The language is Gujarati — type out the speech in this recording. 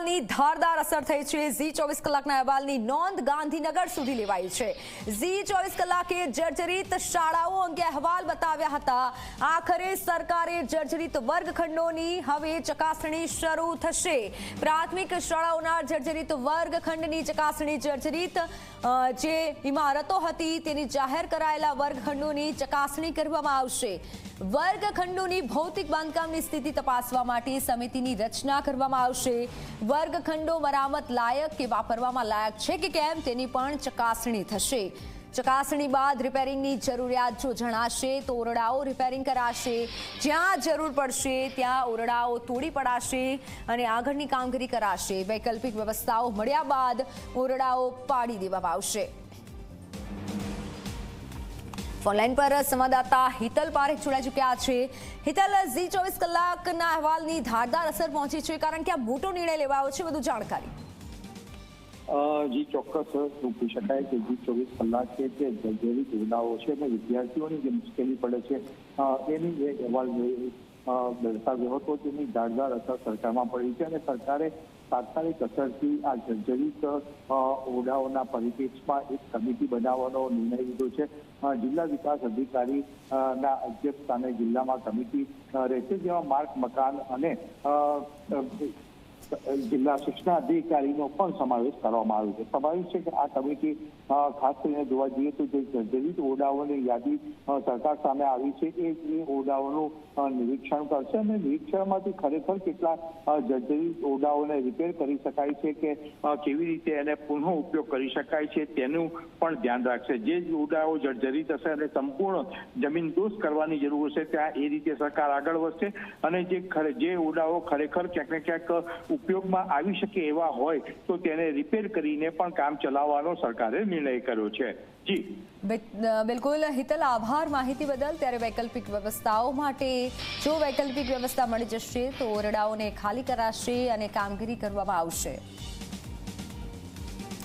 અહેવાલની ધારદાર અસર થઈ છે। ઝી 24 કલાકના અહેવાલની નોંધ ગાંધીનગર સુધી લેવાઈ છે। ઝી 24 કલાકે જર્જરિત શાળાઓ અંગે અહેવાલ બતાવ્યા હતા। આખરે સરકારે જર્જરિત વર્ગખંડોની હવે ચકાસણી શરૂ થશે। પ્રાથમિક શાળાઓના જર્જરિત વર્ગખંડની ચકાસણી જર્જરિત જે ઇમારતો હતી તેની જાહેર કરાયેલા વર્ગખંડોની ચકાસણી કરવામાં આવશે। વર્ગખંડોની ભૌતિક બાંધકામની સ્થિતિ તપાસવા માટે સમિતિની રચના કરવામાં આવશે। વર્ગખંડો મરામત લાયક કે વાપરવામાં લાયક છે કે કેમ તેની પણ ચકાસણી થશે। ચકાસણી બાદ રિપેરિંગની જરૂરિયાત જો જણાશે તો ઓરડાઓ રિપેરિંગ કરાશે। જ્યાં જરૂર પડશે ત્યાં ઓરડાઓ તોડી પડાશે અને આગળની કામગીરી કરાશે। વૈકલ્પિક વ્યવસ્થાઓ મળ્યા બાદ ઓરડાઓ પાડી દેવામાં આવશે। ઓનલાઈન પર સંવાદદાતા હિતલ પારેખ જોડાઈ ચૂક્યા છે। હિતલ, ઝી 24 કલાકના અહેવાલની ધારદાર અસર પહોંચી છે, કારણ કે આ મોટો નિર્ણય લેવાયો છે, વધુ જાણકારી। જી ચોક્કસ કહી શકાય કે જી 24 કલાક છે તે જર્જરિત યોજનાઓ છે અને વિદ્યાર્થીઓની જે મુશ્કેલી પડે છે એની જે અહેવાલ દર્શાવ્યો હતો તેની ધારદાર અસર સરકારમાં પડી છે અને સરકારે તાત્કાલિક અસરથી આ જર્જરિત ઓરડાઓના પરિપ્રેક્ષમાં એક કમિટી બનાવવાનો નિર્ણય લીધો છે। જિલ્લા વિકાસ અધિકારી ના અધ્યક્ષ સ્થાને જિલ્લામાં કમિટી રહેશે, જેમાં માર્ગ મકાન અને જિલ્લા શિક્ષણ અધિકારીનો પણ સમાવેશ કરવામાં આવ્યો છે। સ્વાભાવિક છે કે આ કમિટી ખાસ કરીને જોવા જઈએ તો જે જર્જરિત ઓરડાઓની યાદી સરકાર સામે આવી છે એ ઓરડાઓનું નિરીક્ષણ કરશે અને નિરીક્ષણમાંથી ખરેખર કેટલા જર્જરિત ઓરડાઓને રિપેર કરી શકાય છે કે કેવી રીતે એને પુનઃ ઉપયોગ કરી શકાય છે તેનું પણ ધ્યાન રાખશે। જે ઓરડાઓ જર્જરિત હશે અને સંપૂર્ણ જમીનદોસ્ત કરવાની જરૂર હશે ત્યાં એ રીતે સરકાર આગળ વધશે અને જે ઓરડાઓ ખરેખર ક્યાંક ને ક્યાંક ઉપયોગમાં આવી શકે એવા હોય તો તેને રિપેર કરીને પણ કામ ચલાવવાનો સરકારે નિર્ણય કર્યો છે। જી બિલકુલ હિતલ, આભાર માહિતી બદલ। ત્યારે વૈકલ્પિક વ્યવસ્થાઓ માટે જો વૈકલ્પિક વ્યવસ્થા મળી જશે તો ઓરડાઓને ખાલી કરાશે અને કામગીરી કરવામાં આવશે।